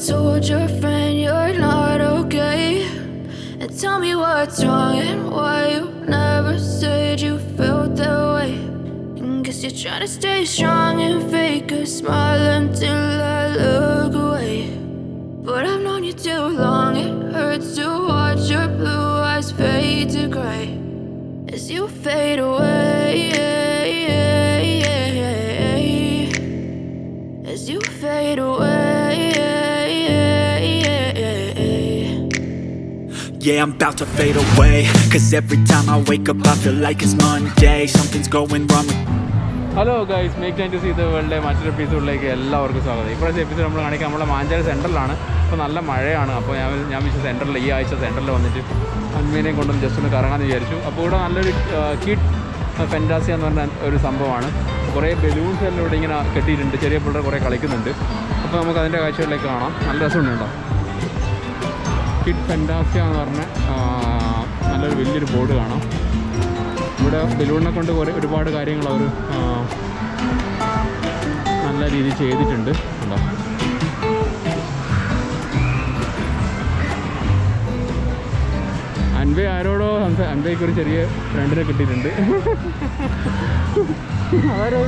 told your friend you're not okay, and tell me what's wrong and why you never said you felt that way. And guess you're trying to stay strong and fake a smile until I look away. But I've known you too long, it hurts to watch your blue eyes fade to gray as you fade away, as you fade away. Yeah, I'm about to fade away, cause every time I wake up I feel like it's Monday. Something's going wrong with hello guys, make time to see the വേൾഡിലെ മറ്റൊരു എപ്പിസോഡിലേക്ക് എല്ലാവർക്കും സ്വാഗതം. ഇപ്പോഴത്തെ episode നമ്മൾ കാണിക്കാൻ നമ്മളെ മാഞ്ചേരി സെൻറ്ററിലാണ്. അപ്പോൾ നല്ല മഴയാണ്. അപ്പോൾ ഞാൻ വിളിച്ച സെൻറ്ററിൽ ഈ ആഴ്ച സെൻറ്ററിൽ വന്നിട്ട് അന്മീനെയും കൊണ്ടൊന്ന് ജസ്റ്റ് ഒന്ന് കറങ്ങാമെന്ന് വിചാരിച്ചു. അപ്പോൾ ഇവിടെ നല്ലൊരു കിഡ് ഫെൻറ്റാസിയ എന്ന് പറഞ്ഞ ഒരു സംഭവമാണ്. കുറേ ബലൂൺസ് എല്ലാം ഇവിടെ ഇങ്ങനെ കെട്ടിയിട്ടുണ്ട്. ചെറിയ പിള്ളേർ കുറേ കളിക്കുന്നുണ്ട്. അപ്പോൾ നമുക്ക് അതിൻ്റെ കാഴ്ചകളിലേക്ക് കാണാം. നല്ല രസമുണ്ട് കേട്ടോ. കിഡ് ഫെൻറ്റാസിയ എന്ന് പറഞ്ഞ നല്ലൊരു വലിയൊരു ബോർഡ് കാണാം. ഇവിടെ ബലൂണിനെ കൊണ്ട് ഒരുപാട് കാര്യങ്ങൾ അവർ നല്ല രീതിയിൽ ചെയ്തിട്ടുണ്ട്. ഉണ്ടോ, അൻവേ ആരോടോ അൻവയ്ക്ക് ഒരു ചെറിയ ഫ്രണ്ടിനെ കിട്ടിയിട്ടുണ്ട്. ആരോ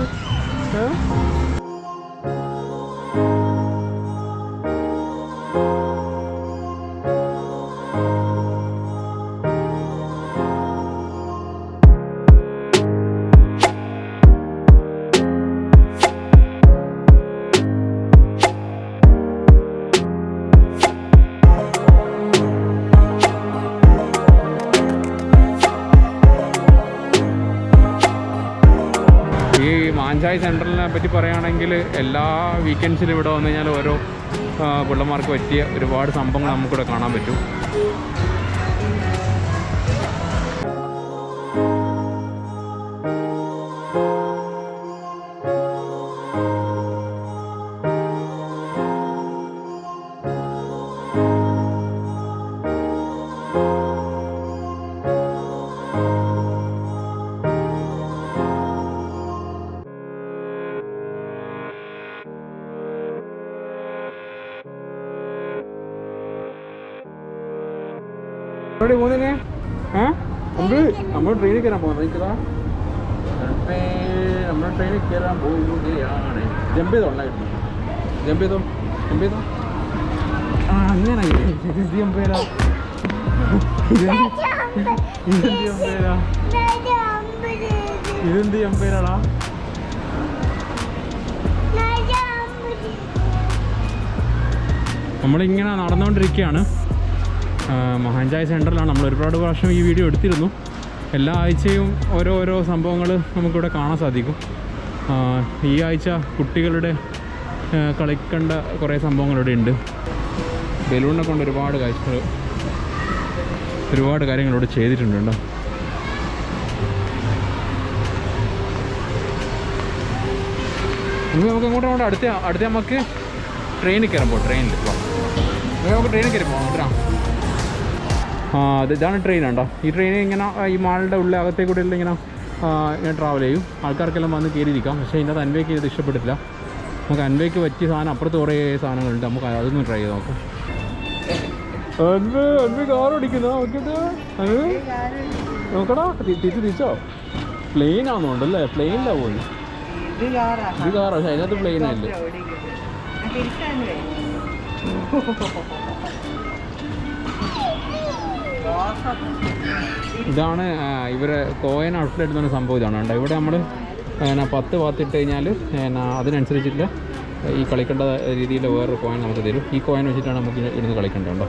മാഞ്ചായി സെൻട്രലിനെ പറ്റി പറയുകയാണെങ്കിൽ എല്ലാ വീക്കെൻഡ്സിലും ഇവിടെ വന്നു കഴിഞ്ഞാൽ ഓരോ പിള്ളമാർക്ക് പറ്റിയ ഒരുപാട് സംഭവങ്ങൾ നമുക്കിവിടെ കാണാൻ പറ്റും. എവിടെ പോകുന്നേ? നമ്മൾ ട്രെയിനിൽ കയറാൻ പോകുന്നത്. എനിക്കതാ നമ്മൾ ട്രെയിനിൽ കയറാൻ പോവുകയാണ്. ജമ്പ് ചെയ്തോളായിരുന്നു. ജമ്പ് ചെയ്തോ. ആ അങ്ങനെ ഇതെന്ത് ജമ്പേരാ, ഇതെന്ത് ജമ്പേരാടാ. നമ്മളിങ്ങനെ നടന്നുകൊണ്ടിരിക്കുകയാണ്. മഹാഞ്ചായ സെൻറ്ററിലാണ്. നമ്മൾ ഒരുപാട് പ്രാവശ്യം ഈ വീഡിയോ എടുത്തിരുന്നു. എല്ലാ ആഴ്ചയും ഓരോ സംഭവങ്ങൾ നമുക്കിവിടെ കാണാൻ സാധിക്കും. ഈ ആഴ്ച കുട്ടികളുടെ കളിക്കേണ്ട കുറേ സംഭവങ്ങളിവിടെ ഉണ്ട്. ബലൂണിനെ കൊണ്ട് ഒരുപാട് കാര്യങ്ങളിവിടെ ചെയ്തിട്ടുണ്ട് കേട്ടോ. നമുക്ക് അങ്ങോട്ട് അടുത്ത നമുക്ക് ട്രെയിനിൽ കയറുമ്പോൾ ട്രെയിനിൽ കയറി പോകാം. ഇതാണ് ട്രെയിൻ ഉണ്ടോ. ഈ ട്രെയിൻ ഇങ്ങനെ ഈ മാളുടെ ഉള്ളിൽ അകത്തേക്ക് കൂടെ എല്ലാം ഇങ്ങനെ ട്രാവൽ ചെയ്യും. ആൾക്കാർക്കെല്ലാം വന്ന് കയറിയിരിക്കാം. പക്ഷേ ഇതിൻ്റെ അത് അൻവയ്ക്ക് ഇത് ഇഷ്ടപ്പെട്ടില്ല. നമുക്ക് അൻവയ്ക്ക് പറ്റിയ സാധനം അപ്പുറത്ത് കുറേ സാധനങ്ങളുണ്ട്. നമുക്ക് അതൊന്ന് ട്രൈ ചെയ്ത് നോക്കാം. അൻവ കാർ ഓടിക്കുന്നോ? നോക്കടാ, തിരിച്ചോ. പ്ലെയിനാണെന്നുണ്ടല്ലേ? പ്ലെയിനിലാണ് പോകുന്നത്. ഇത് കാറാണ്, പക്ഷേ അതിനകത്ത് പ്ലെയിനല്ലേ. ഇതാണ് ഇവരെ കോയിൻ ഔട്ട്ലെറ്റ് എന്ന് പറഞ്ഞ സംഭവം. ഇതാണ് കേട്ടോ. ഇവിടെ നമ്മൾ 10 പാത്തിട്ട് കഴിഞ്ഞാൽ അതിനനുസരിച്ചിട്ട് ഈ കളിക്കേണ്ട രീതിയിൽ വേറൊരു കോയിൻ നമുക്ക് തരും. ഈ കോയിൻ വെച്ചിട്ടാണ് നമുക്ക് ഇരുന്ന് കളിക്കേണ്ടതുണ്ടോ.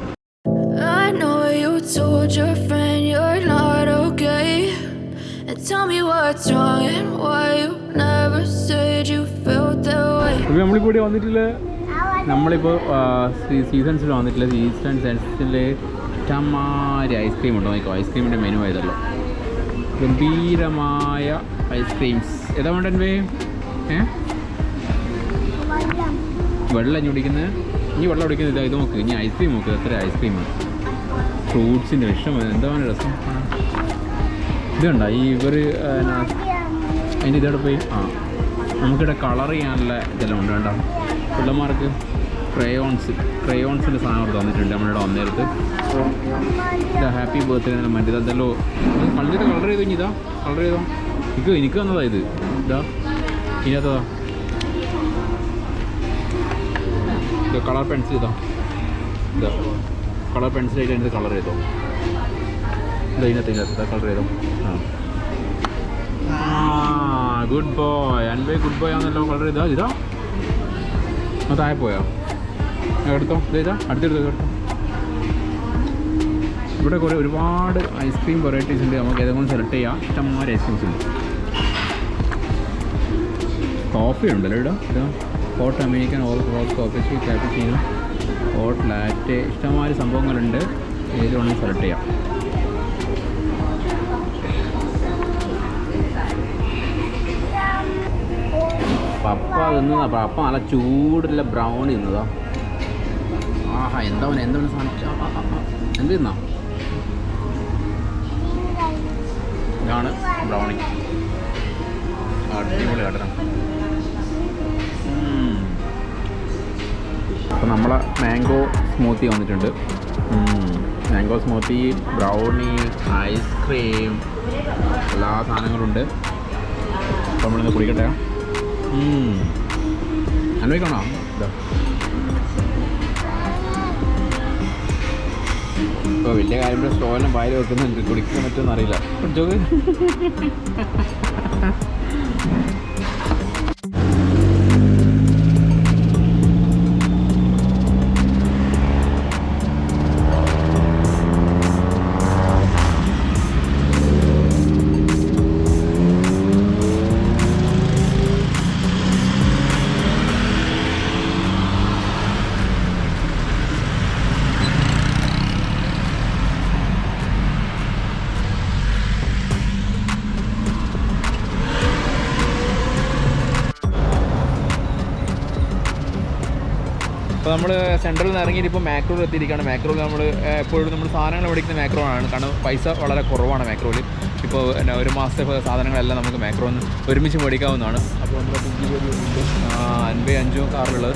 നമ്മളിപ്പോൾ ഇവിടെ വന്നിട്ടില്ല. നമ്മളിപ്പോൾ സീസൺസിൽ വന്നിട്ടില്ല. സീസൺസിൽ ഇഷ്ടംമാതിരി ഐസ്ക്രീം ഉണ്ടോ നോക്കോ. ഐസ്ക്രീമിൻ്റെ മെനു ആയതല്ലോ. ഗംഭീരമായ ഐസ്ക്രീംസ്. ഏതാ വേണ്ടേ? വെള്ളം ഇനി കുടിക്കുന്നത്. ഇനി വെള്ളം കുടിക്കുന്നത് ഇത് നോക്ക്. ഇനി ഐസ്ക്രീം നോക്ക്. എത്ര ഐസ്ക്രീമാണ്. ഫ്രൂട്ട്സിൻ്റെ ഇഷ്ടം. എന്താണ് രസം. ഇത് കണ്ട ഇവർ അതിൻ്റെ ഇതോടെ പോയി നമുക്കിവിടെ കളർ ചെയ്യാനുള്ള ഇതെല്ലാം ഉണ്ട് കേട്ടോ. പിള്ളമാർക്ക് ക്രയോൺസിൻ്റെ സാധനം അവിടെ തന്നിട്ടുണ്ട് നമ്മളിവിടെ വന്നേരത്ത്. ഇതാ ഹാപ്പി ബർത്ത്ഡേ എന്നെ മറ്റേ അതല്ലോ കളറിട്ട് കളർ ചെയ്തോ. ഇനി ഇതാ കളർ ചെയ്തോ. എനിക്ക് തന്നതാ ഇത്. ഇതാ ഇതിനകത്തതാ ഇത് കളർ പെൻസിൽ. ഇതാ കളർ പെൻസിലായിട്ട് അതിനകത്ത് കളർ ചെയ്തോ. ഇതിനകത്ത് കളർ ചെയ്തോ. Good boy. അൻപേ ഗുഡ് ബോയ് ആണല്ലോ കളർ ചെയ്താ. ഇതാ താഴെ പോയോ? എടുത്തോ. ഇതാ അടുത്തെടുത്തോ. എടുത്തോ. ഇവിടെ കുറേ ഒരുപാട് ഐസ്ക്രീം വെറൈറ്റീസ് ഉണ്ട്. നമുക്ക് ഏതെങ്കിലും സെലക്ട് ചെയ്യാം. ഇഷ്ടംമാതിരി ഐസ്ക്രീംസ് ഉണ്ട്. കോഫി ഉണ്ടല്ലോ ഇവിടെ. ഇതാ hot American orthodox coffee, cappuccino, hot latte, ഇഷ്ടംമാതിരി സംഭവങ്ങളുണ്ട്. ഏത് വേണമെങ്കിൽ സെലക്ട് ചെയ്യാം. പപ്പ തിന്നതാ. പപ്പ നല്ല ചൂടുള്ള ബ്രൗണി തിന്നതാ. ആഹാ എന്താണ് സാധനം. എന്ത് തിന്നാ? ഇതാണ് ബ്രൗണി. അടിപൊളി കേട്ടോ. അപ്പോൾ നമ്മളെ മാംഗോ സ്മൂത്തി വന്നിട്ടുണ്ട്. മാംഗോ സ്മൂത്തി, ബ്രൗണി, ഐസ്ക്രീം, എല്ലാ സാധനങ്ങളുണ്ട്. അപ്പോൾ നമ്മളിന്ന് കുടിക്കട്ടെ. അനുഭവിക്കണോ? ഇതാ ഇപ്പോൾ വലിയ കാര്യം സ്റ്റോലെല്ലാം വായിൽ വെക്കുന്നുണ്ട്. കുടിക്കാൻ പറ്റുമെന്ന് അറിയില്ല. കുടിച്ചോക്ക്. അപ്പോൾ നമ്മൾ സെൻട്രലിൽ നിന്ന് ഇറങ്ങിയിട്ട് ഇപ്പോൾ മാക്രോയിൽ എത്തിയിരിക്കുകയാണ്. മാക്രോയിൽ നമ്മൾ എപ്പോഴും നമ്മൾ സാധനങ്ങൾ മേടിക്കുന്ന മാക്രോയാണ്. കാരണം പൈസ വളരെ കുറവാണ് മാക്രോയിൽ. ഇപ്പോൾ ഒരു മാസത്തെ സാധനങ്ങളെല്ലാം നമുക്ക് മാക്രോന്ന് ഒരുമിച്ച് മേടിക്കാവുന്നതാണ്. അപ്പോൾ നമ്മൾ 55 കാറിലുള്ളത്.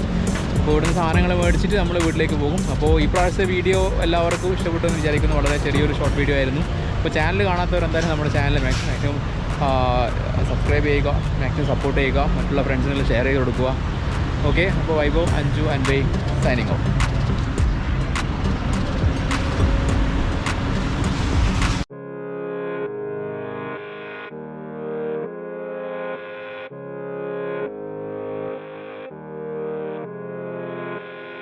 അപ്പോൾ ഇവിടുന്ന് സാധനങ്ങൾ മേടിച്ചിട്ട് നമ്മൾ വീട്ടിലേക്ക് പോകും. അപ്പോൾ ഈ പ്രാവശ്യത്തെ വീഡിയോ എല്ലാവർക്കും ഇഷ്ടപ്പെട്ടെന്ന് വിചാരിക്കുന്നു. വളരെ ചെറിയൊരു ഷോർട്ട് വീഡിയോ ആയിരുന്നു. അപ്പോൾ ചാനൽ കാണാത്തവർ എന്തായാലും നമ്മുടെ ചാനൽ മാക്സിമം സബ്സ്ക്രൈബ് ചെയ്യുക, മാക്സിമം സപ്പോർട്ട് ചെയ്യുക, മറ്റുള്ള ഫ്രണ്ട്സിനെല്ലാം ഷെയർ ചെയ്ത് കൊടുക്കുക. ഓക്കെ, അപ്പോൾ വൈഭവ്, അഞ്ജു, അൻവൈ സൈനിങ് ഓഫ്.